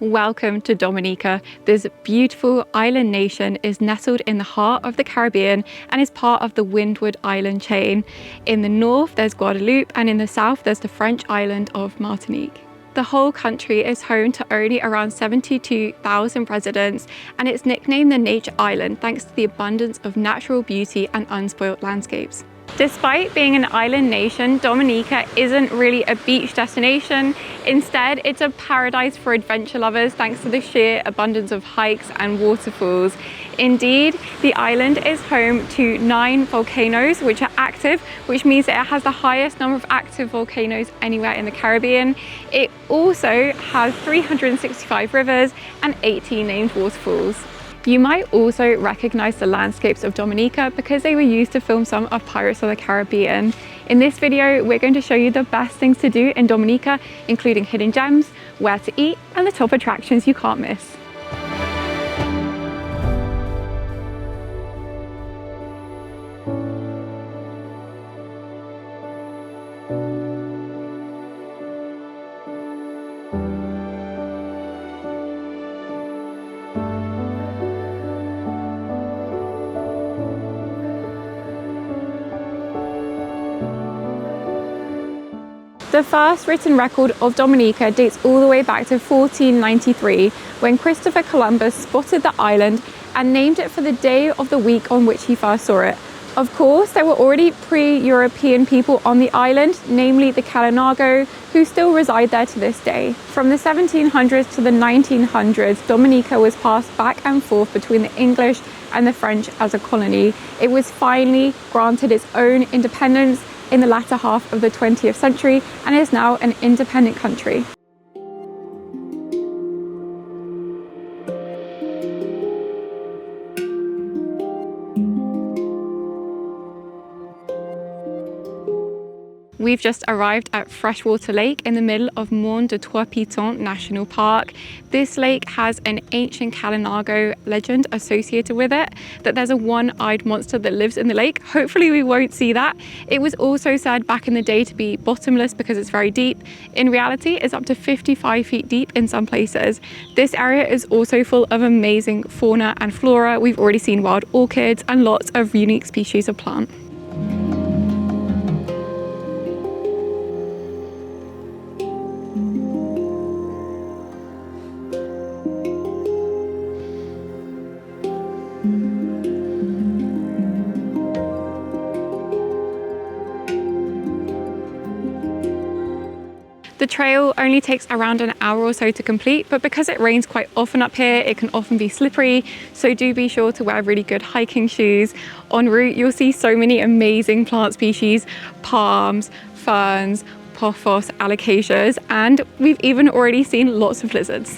Welcome to Dominica. This beautiful island nation is nestled in the heart of the Caribbean and is part of the Windward Island chain. In the north there's Guadeloupe, and in the south there's the French island of Martinique. The whole country is home to only around 72,000 residents, and it's nicknamed the Nature Island thanks to the abundance of natural beauty and unspoilt landscapes. Despite being an island nation, Dominica isn't really a beach destination. Instead, it's a paradise for adventure lovers thanks to the sheer abundance of hikes and waterfalls. Indeed, the island is home to 9 volcanoes which are active, which means that it has the highest number of active volcanoes anywhere in the Caribbean. It also has 365 rivers and 18 named waterfalls. You might also recognize the landscapes of Dominica because they were used to film some of Pirates of the Caribbean. In this video, we're going to show you the best things to do in Dominica, including hidden gems, where to eat, and the top attractions you can't miss. The first written record of Dominica dates all the way back to 1493, when Christopher Columbus spotted the island and named it for the day of the week on which he first saw it. Of course, there were already pre-European people on the island, namely the Kalinago, who still reside there to this day. From the 1700s to the 1900s, Dominica was passed back and forth between the English and the French as a colony. It was finally granted its own independence in the latter half of the 20th century and is now an independent country. We've just arrived at Freshwater Lake in the middle of Mont de Trois Pitons National Park. This lake has an ancient Kalinago legend associated with it, that there's a one-eyed monster that lives in the lake. Hopefully we won't see that. It was also said back in the day to be bottomless because it's very deep. In reality, it's up to 55 feet deep in some places. This area is also full of amazing fauna and flora. We've already seen wild orchids and lots of unique species of plant. The trail only takes around an hour or so to complete, but because it rains quite often up here, it can often be slippery, so do be sure to wear really good hiking shoes. En route, you'll see so many amazing plant species, palms, ferns, pothos, alocasias, and we've even already seen lots of lizards.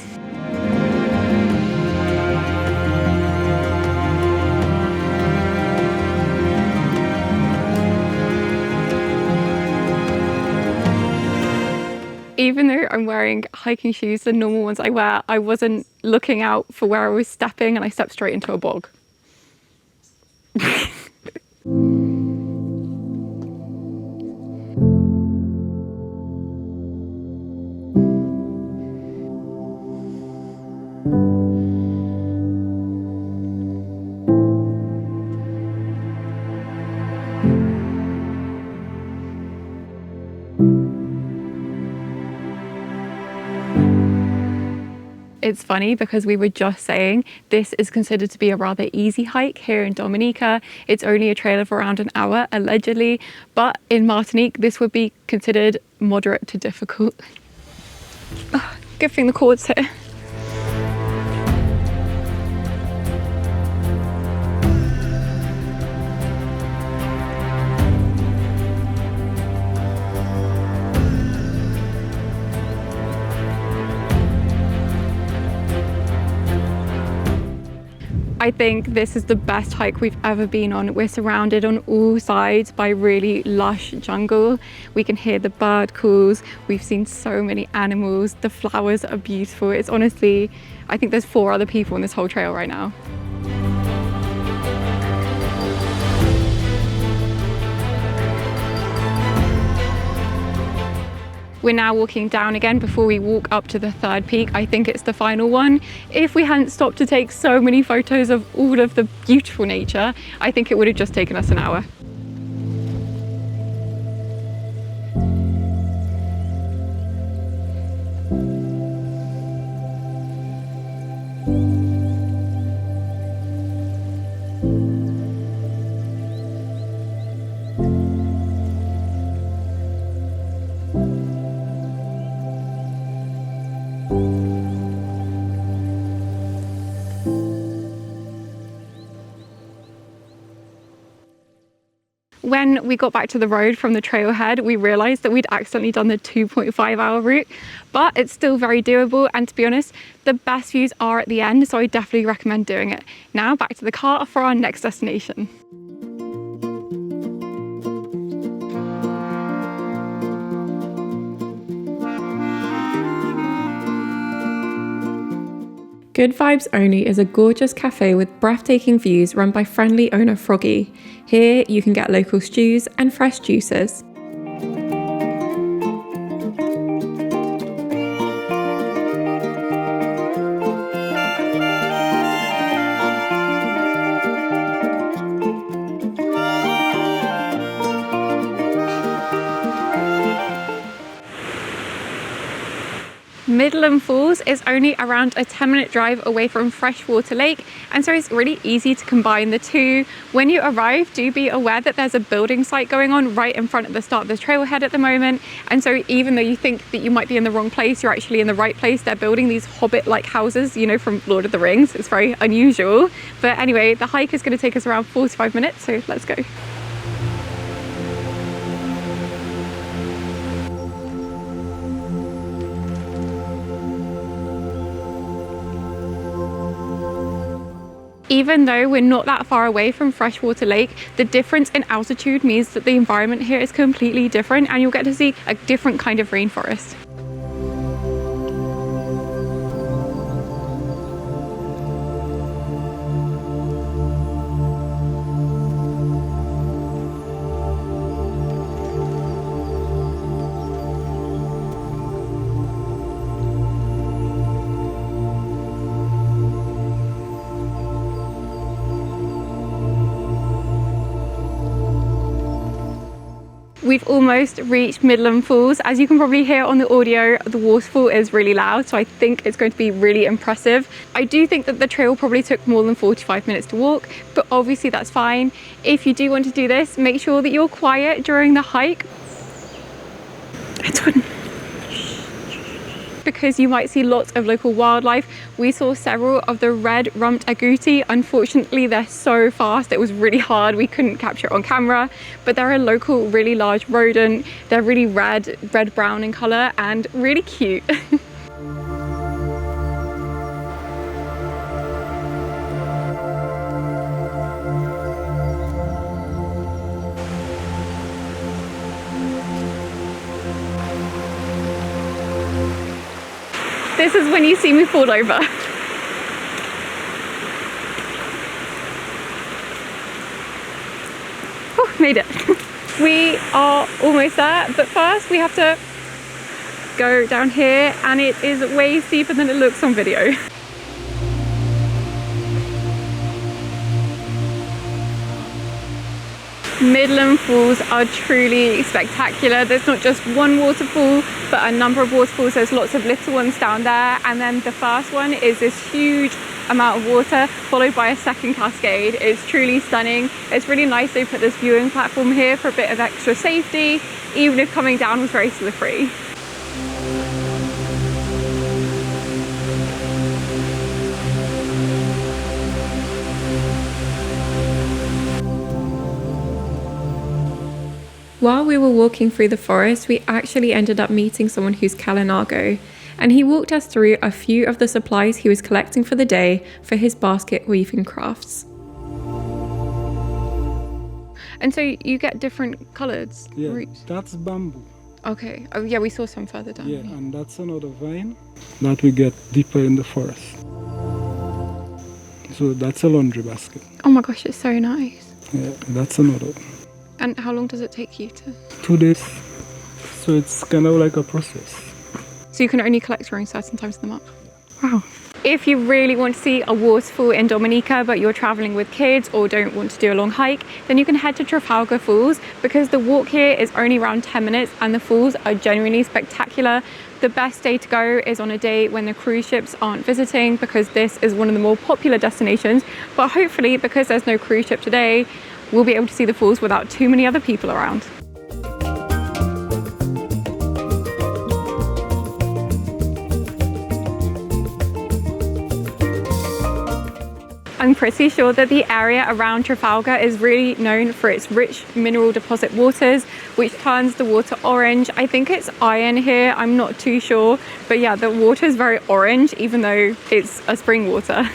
Even though I'm wearing hiking shoes, the normal ones I wear, I wasn't looking out for where I was stepping and I stepped straight into a bog. It's funny because we were just saying this is considered to be a rather easy hike here in Dominica. It's only a trail of around an hour, allegedly, but in Martinique, this would be considered moderate to difficult. Oh, good thing the cord's here. I think this is the best hike we've ever been on. We're surrounded on all sides by really lush jungle. We can hear the bird calls. We've seen so many animals. The flowers are beautiful. It's honestly, I think there's 4 other people on this whole trail right now. We're now walking down again before we walk up to the third peak. I think it's the final one. If we hadn't stopped to take so many photos of all of the beautiful nature, I think it would have just taken us an hour. When we got back to the road from the trailhead, we realised that we'd accidentally done the 2.5-hour route, but it's still very doable, and to be honest, the best views are at the end, so I definitely recommend doing it. Now back to the car for our next destination. Good Vibes Only is a gorgeous cafe with breathtaking views run by friendly owner Froggy. Here you can get local stews and fresh juices. Middleham Falls is only around a 10-minute drive away from Freshwater Lake, and so it's really easy to combine the two. When you arrive, do be aware that there's a building site going on right in front of the start of the trailhead at the moment, and so even though you think that you might be in the wrong place, you're actually in the right place. They're building these hobbit-like houses, you know, from Lord of the Rings. It's very unusual. But anyway, the hike is going to take us around 45 minutes, so let's go. Even though we're not that far away from Freshwater Lake, the difference in altitude means that the environment here is completely different, and you'll get to see a different kind of rainforest. We've almost reached Middleham Falls. As you can probably hear on the audio, the waterfall is really loud, so I think it's going to be really impressive. I do think that the trail probably took more than 45 minutes to walk, but obviously that's fine. If you do want to do this, make sure that you're quiet during the hike. It's good. Because you might see lots of local wildlife. We saw several of the red-rumped agouti. Unfortunately, they're so fast, it was really hard. We couldn't capture it on camera, but they're a local, really large rodent. They're really red-brown in color and really cute. This is when you see me fall over. Oh, made it. We are almost there, but first we have to go down here, and it is way steeper than it looks on video. Middleham Falls are truly spectacular. There's not just one waterfall, but a number of waterfalls. There's lots of little ones down there, and then the first one is this huge amount of water followed by a second cascade. It's truly stunning. It's really nice they put this viewing platform here for a bit of extra safety, even if coming down was very slippery. While we were walking through the forest, we actually ended up meeting someone who's Kalinago, and he walked us through a few of the supplies he was collecting for the day for his basket weaving crafts. And so you get different colours? Yeah, roots? That's bamboo. Okay. Oh yeah, we saw some further down. Yeah, and that's another vine that we get deeper in the forest. So that's a laundry basket. Oh my gosh, it's so nice. Yeah, that's another one. And how long does it take you to? 2 days. So it's kind of like a process. So you can only collect during certain times of the month? Wow. If you really want to see a waterfall in Dominica, but you're traveling with kids or don't want to do a long hike, then you can head to Trafalgar Falls, because the walk here is only around 10 minutes and the falls are genuinely spectacular. The best day to go is on a day when the cruise ships aren't visiting, because this is one of the more popular destinations. But hopefully, because there's no cruise ship today, we'll be able to see the falls without too many other people around. I'm pretty sure that the area around Trafalgar is really known for its rich mineral deposit waters, which turns the water orange. I think it's iron here, I'm not too sure. But yeah, the water is very orange, even though it's a spring water.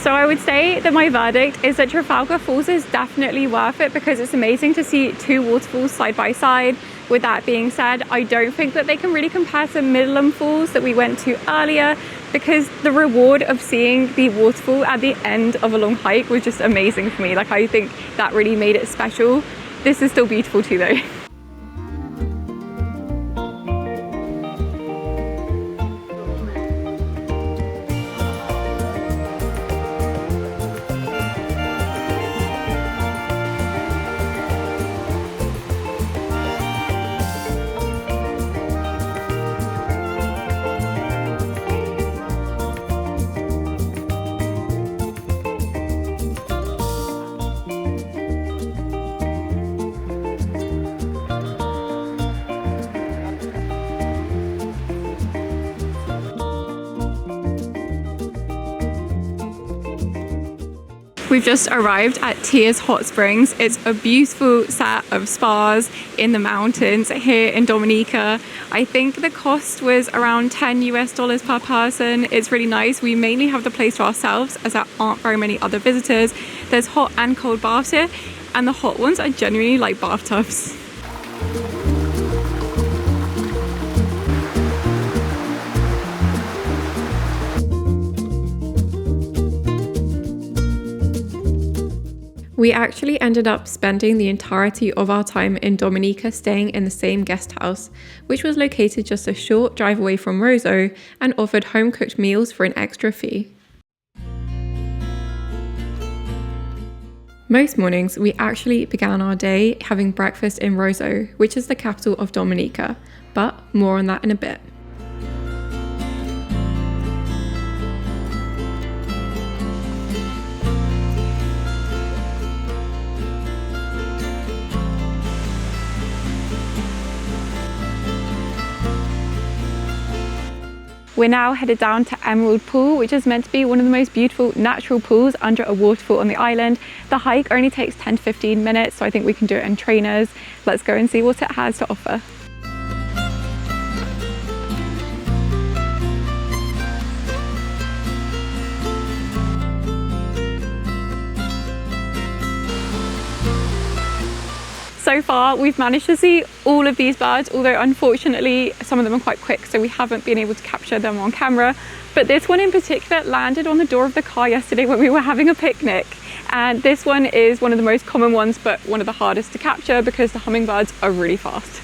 So I would say that my verdict is that Trafalgar Falls is definitely worth it, because it's amazing to see two waterfalls side by side. With that being said, I don't think that they can really compare to Middleham Falls that we went to earlier, because the reward of seeing the waterfall at the end of a long hike was just amazing for me. Like, I think that really made it special. This is still beautiful too though. We've just arrived at Tears Hot Springs. It's a beautiful set of spas in the mountains here in Dominica. I think the cost was around $10 per person. It's really nice. We mainly have the place to ourselves, as there aren't very many other visitors. There's hot and cold baths here, and the hot ones are genuinely like bathtubs. We actually ended up spending the entirety of our time in Dominica staying in the same guest house, which was located just a short drive away from Roseau and offered home-cooked meals for an extra fee. Most mornings, we actually began our day having breakfast in Roseau, which is the capital of Dominica, but more on that in a bit. We're now headed down to Emerald Pool, which is meant to be one of the most beautiful natural pools under a waterfall on the island. The hike only takes 10 to 15 minutes, so I think we can do it in trainers. Let's go and see what it has to offer. So far, we've managed to see all of these birds, although unfortunately some of them are quite quick, so we haven't been able to capture them on camera. But this one in particular landed on the door of the car yesterday when we were having a picnic. And this one is one of the most common ones, but one of the hardest to capture because the hummingbirds are really fast.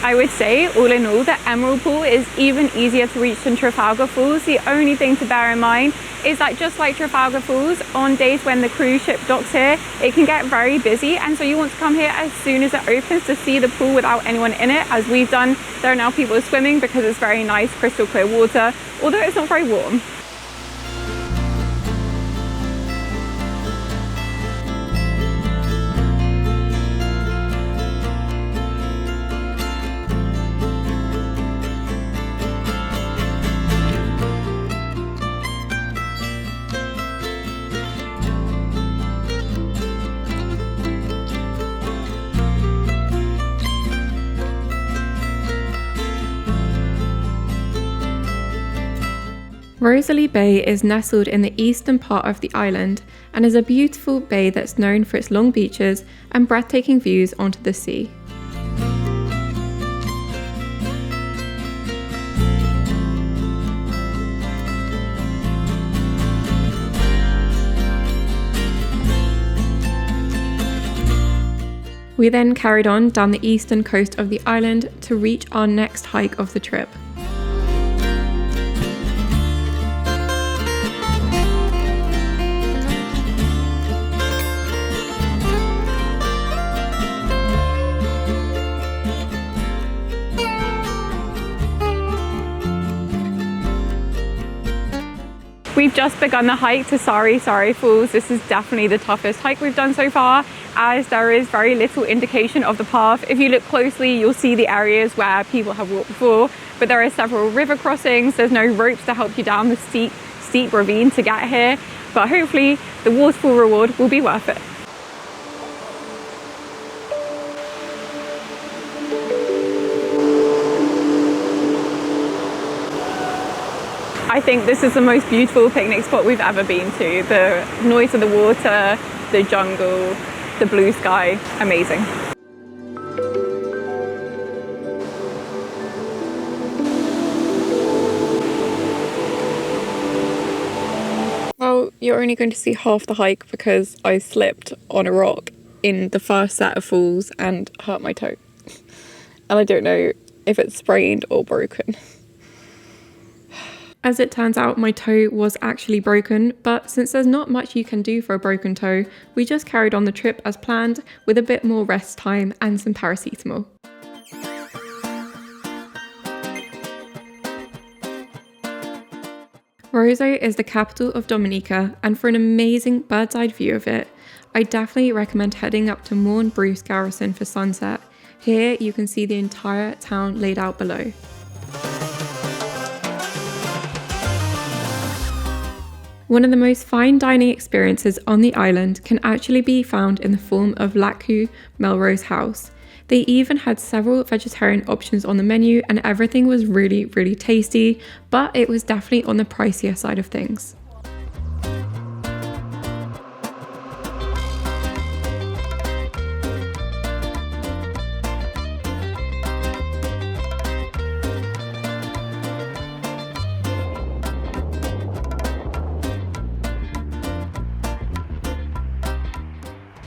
I would say, all in all, the Emerald Pool is even easier to reach than Trafalgar Falls. The only thing to bear in mind is that just like Trafalgar Falls, on days when the cruise ship docks here, it can get very busy, and so you want to come here as soon as it opens to see the pool without anyone in it, as we've done. There are now people swimming because it's very nice, crystal clear water, although it's not very warm. Rosalie Bay is nestled in the eastern part of the island and is a beautiful bay that's known for its long beaches and breathtaking views onto the sea. We then carried on down the eastern coast of the island to reach our next hike of the trip. We've just begun the hike to Sari-Sari Falls. This is definitely the toughest hike we've done so far, as there is very little indication of the path. If you look closely, you'll see the areas where people have walked before, but there are several river crossings. There's no ropes to help you down the steep ravine to get here, but hopefully the waterfall reward will be worth it. I think this is the most beautiful picnic spot we've ever been to. The noise of the water, the jungle, the blue sky, amazing. Well, you're only going to see half the hike because I slipped on a rock in the first set of falls and hurt my toe. And I don't know if it's sprained or broken. As it turns out, my toe was actually broken, but since there's not much you can do for a broken toe, we just carried on the trip as planned with a bit more rest time and some paracetamol. Roseau is the capital of Dominica, and for an amazing bird's-eye view of it, I definitely recommend heading up to Morne Bruce Garrison for sunset. Here you can see the entire town laid out below. One of the most fine dining experiences on the island can actually be found in the form of Lacou Melrose House. They even had several vegetarian options on the menu and everything was really, really tasty, but it was definitely on the pricier side of things.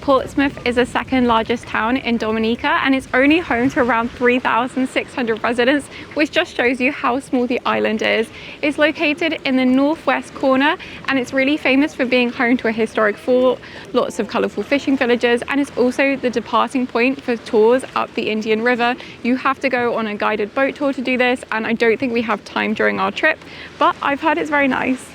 Portsmouth is the second largest town in Dominica and it's only home to around 3,600 residents, which just shows you how small the island is. It's located in the northwest corner and it's really famous for being home to a historic fort, lots of colourful fishing villages, and it's also the departing point for tours up the Indian River. You have to go on a guided boat tour to do this, and I don't think we have time during our trip, but I've heard it's very nice.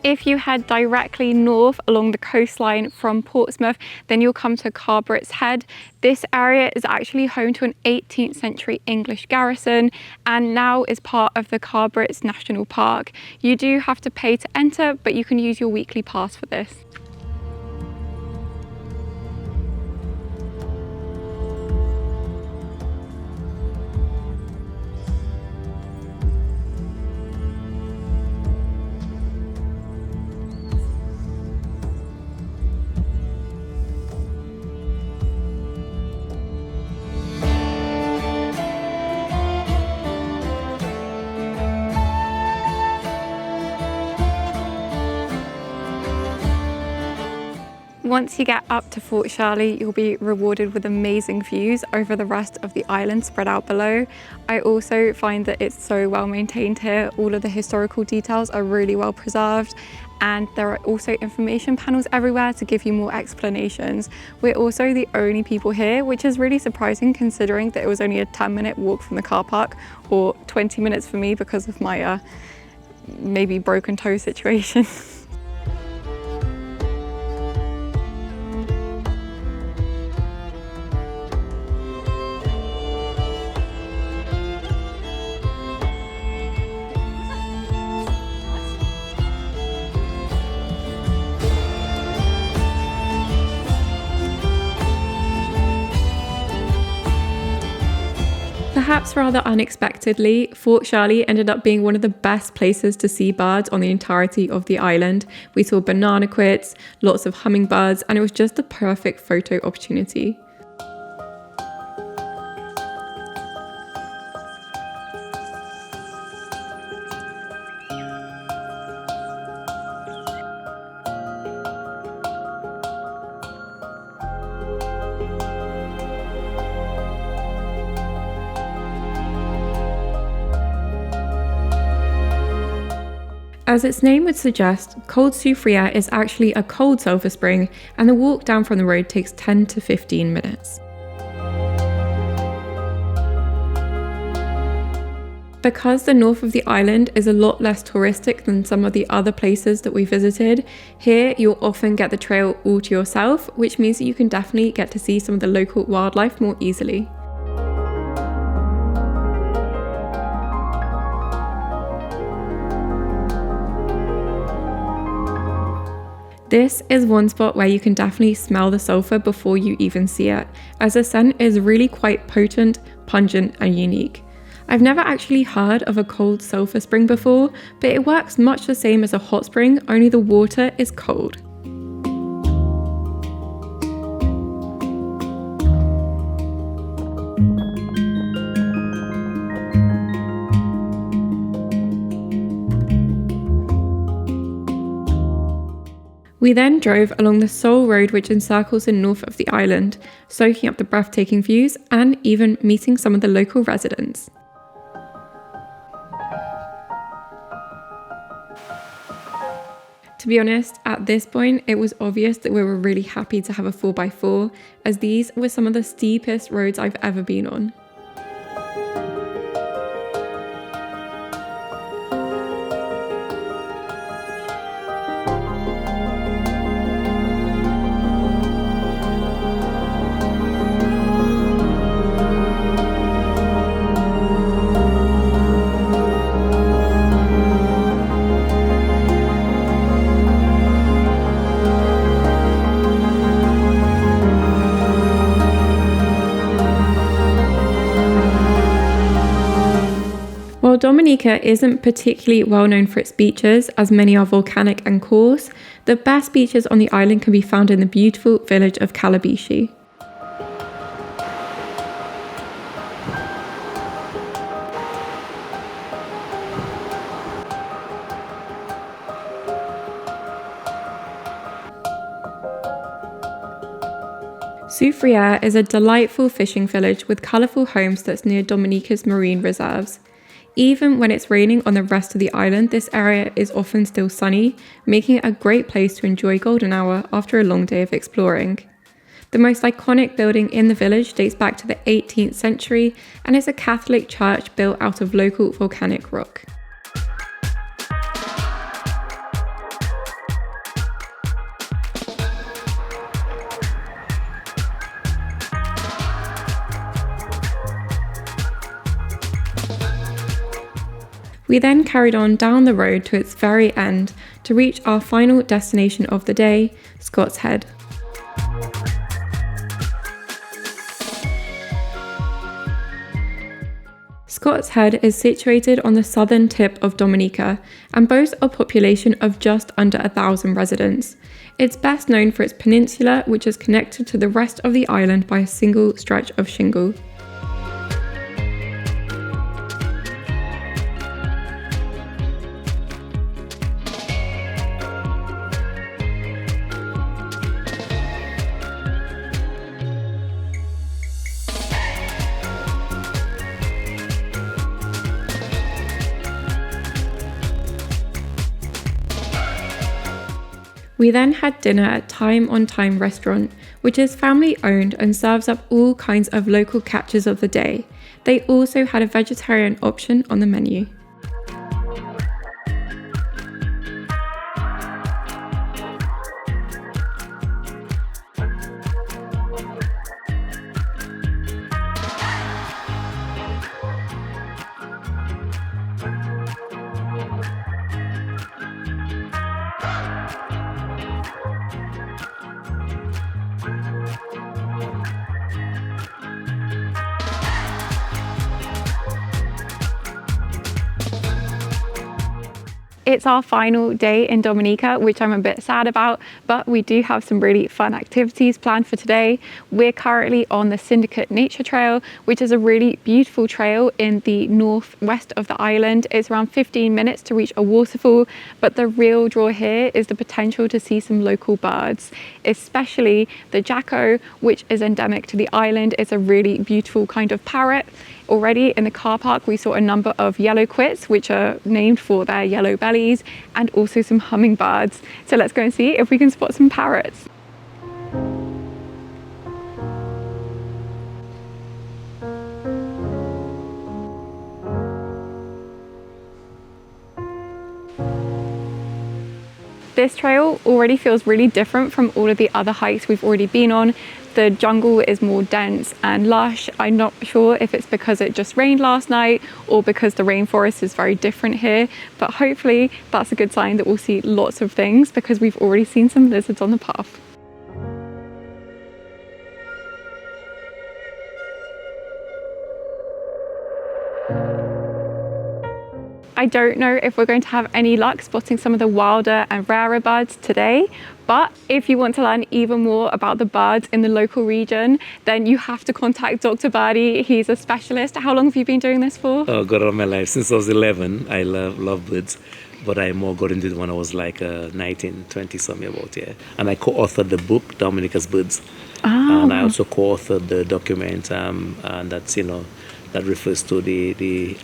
If you head directly north along the coastline from Portsmouth, then you'll come to Carberet's Head. This area is actually home to an 18th century English garrison and now is part of the Carberet's National Park. You do have to pay to enter, but you can use your weekly pass for this. Once you get up to Fort Shirley, you'll be rewarded with amazing views over the rest of the island spread out below. I also find that it's so well maintained here. All of the historical details are really well preserved, and there are also information panels everywhere to give you more explanations. We're also the only people here, which is really surprising considering that it was only a 10-minute walk from the car park, or 20 minutes for me because of my maybe broken toe situation. Perhaps rather unexpectedly, Fort Shirley ended up being one of the best places to see birds on the entirety of the island. We saw banana quits, lots of hummingbirds, and it was just the perfect photo opportunity. As its name would suggest, Cold Soufriere is actually a cold sulphur spring, and the walk down from the road takes 10 to 15 minutes. Because the north of the island is a lot less touristic than some of the other places that we visited, here you'll often get the trail all to yourself, which means that you can definitely get to see some of the local wildlife more easily. This is one spot where you can definitely smell the sulphur before you even see it, as the scent is really quite potent, pungent, and unique. I've never actually heard of a cold sulphur spring before, but it works much the same as a hot spring, only the water is cold. We then drove along the sole road which encircles the north of the island, soaking up the breathtaking views and even meeting some of the local residents. To be honest, at this point it was obvious that we were really happy to have a 4x4, as these were some of the steepest roads I've ever been on. While Dominica isn't particularly well known for its beaches, as many are volcanic and coarse, the best beaches on the island can be found in the beautiful village of Calibishie. Soufriere is a delightful fishing village with colourful homes that's near Dominica's marine reserves. Even when it's raining on the rest of the island, this area is often still sunny, making it a great place to enjoy golden hour after a long day of exploring. The most iconic building in the village dates back to the 18th century and is a Catholic church built out of local volcanic rock. We then carried on down the road to its very end to reach our final destination of the day, Scott's Head. Scott's Head is situated on the southern tip of Dominica and boasts a population of just under 1,000 residents. It's best known for its peninsula, which is connected to the rest of the island by a single stretch of shingle. We then had dinner at Time on Time restaurant, which is family owned and serves up all kinds of local catches of the day. They also had a vegetarian option on the menu. It's our final day in Dominica, which I'm a bit sad about, but we do have some really fun activities planned for today. We're currently on the Syndicate Nature Trail, which is a really beautiful trail in the northwest of the island. It's around 15 minutes to reach a waterfall, but the real draw here is the potential to see some local birds, especially the jacko, which is endemic to the island. It's a really beautiful kind of parrot. Already in the car park, we saw a number of yellow quits, which are named for their yellow bellies, and also some hummingbirds. So let's go and see if we can spot some parrots. This trail already feels really different from all of the other hikes we've already been on. The jungle is more dense and lush. I'm not sure if it's because it just rained last night or because the rainforest is very different here, but hopefully that's a good sign that we'll see lots of things because we've already seen some lizards on the path. I don't know if we're going to have any luck spotting some of the wilder and rarer birds today, but if you want to learn even more about the birds in the local region, then you have to contact Dr. Birdie. He's a specialist. How long have you been doing this for? Oh, God, all my life. Since I was 11, I love birds. But I more got into it when I was like 19, 20 something about, yeah. And I co-authored the book, Dominica's Birds. Oh. And I also co-authored the document, and that's, that refers to the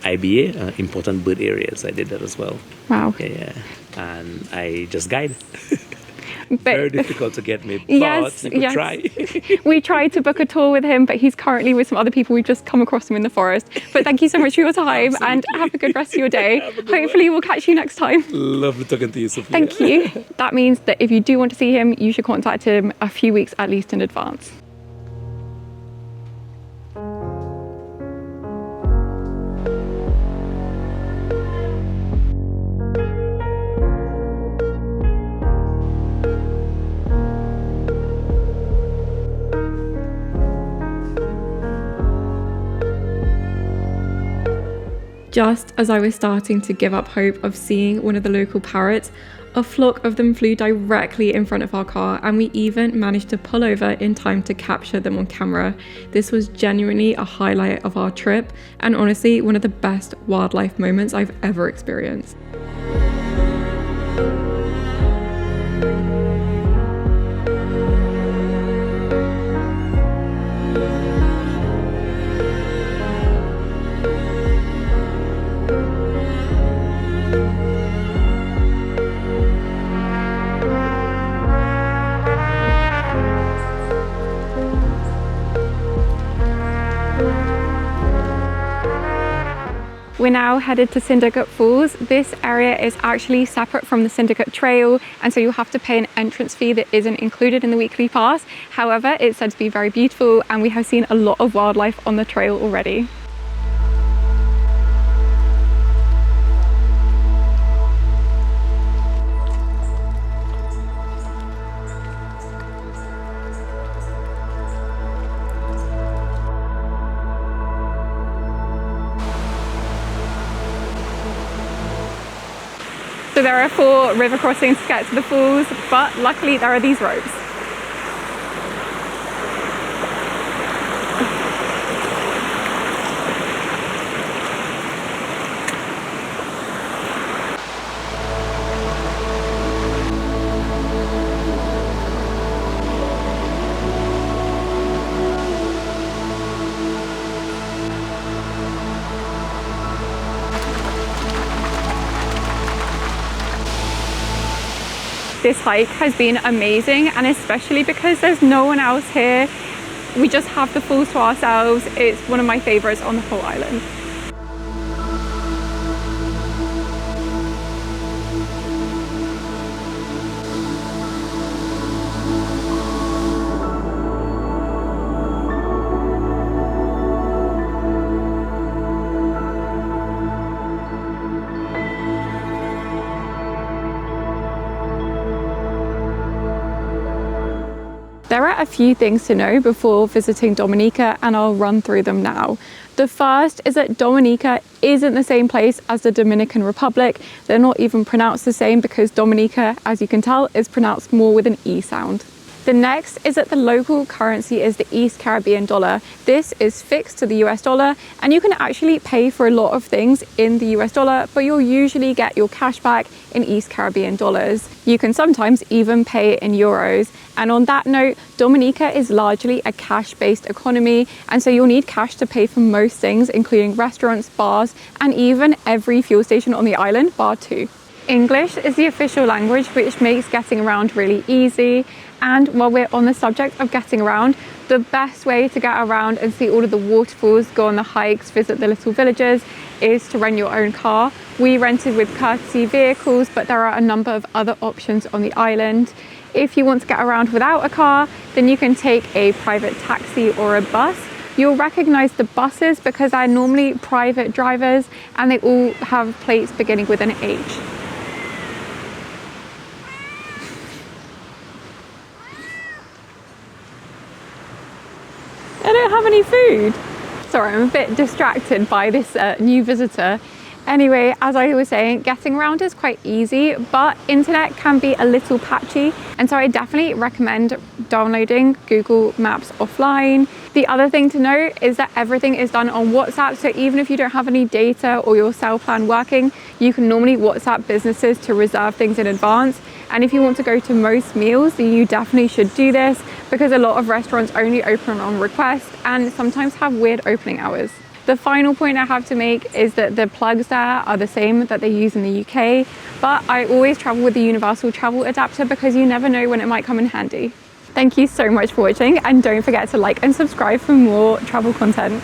IBA, important bird areas. I did that as well. Wow. Yeah. And I just guide. But very difficult to get me, but yes, I could try. We tried to book a tour with him, but he's currently with some other people. We've just come across him in the forest. But thank you so much for your time. Absolutely. And have a good rest of your day. Hopefully we'll catch you next time. Lovely talking to you, Sophia. Thank you. That means that if you do want to see him, you should contact him a few weeks at least in advance. Just as I was starting to give up hope of seeing one of the local parrots, a flock of them flew directly in front of our car, and we even managed to pull over in time to capture them on camera. This was genuinely a highlight of our trip, and honestly one of the best wildlife moments I've ever experienced. We're now headed to Syndicate Falls. This area is actually separate from the Syndicate Trail, and so you'll have to pay an entrance fee that isn't included in the weekly pass. However, it's said to be very beautiful, and we have seen a lot of wildlife on the trail already. So there are 4 river crossings to get to the falls, but luckily there are these ropes. This hike has been amazing, and especially because there's no one else here. We just have the falls to ourselves. It's one of my favorites on the whole island. There are a few things to know before visiting Dominica, and I'll run through them now. The first is that Dominica isn't the same place as the Dominican Republic. They're not even pronounced the same because Dominica, as you can tell, is pronounced more with an E sound. The next is that the local currency is the East Caribbean dollar. This is fixed to the US dollar, and you can actually pay for a lot of things in the US dollar, but you'll usually get your cash back in East Caribbean dollars. You can sometimes even pay in euros. And on that note, Dominica is largely a cash-based economy, and so you'll need cash to pay for most things, including restaurants, bars, and even every fuel station on the island, bar 2. English is the official language, which makes getting around really easy. And while we're on the subject of getting around, the best way to get around and see all of the waterfalls, go on the hikes, visit the little villages, is to rent your own car. We rented with courtesy vehicles, but there are a number of other options on the island. If you want to get around without a car, then you can take a private taxi or a bus. You'll recognize the buses because they're normally private drivers, and they all have plates beginning with an H. I don't have any food. Sorry, I'm a bit distracted by this new visitor. Anyway, as I was saying, getting around is quite easy, but internet can be a little patchy, and so I definitely recommend downloading Google Maps offline. The other thing to note is that everything is done on WhatsApp, so even if you don't have any data or your cell plan working, you can normally WhatsApp businesses to reserve things in advance. And if you want to go to most meals, then you definitely should do this, because a lot of restaurants only open on request and sometimes have weird opening hours. The final point I have to make is that the plugs there are the same that they use in the UK, but I always travel with the universal travel adapter because you never know when it might come in handy. Thank you so much for watching, and don't forget to like and subscribe for more travel content.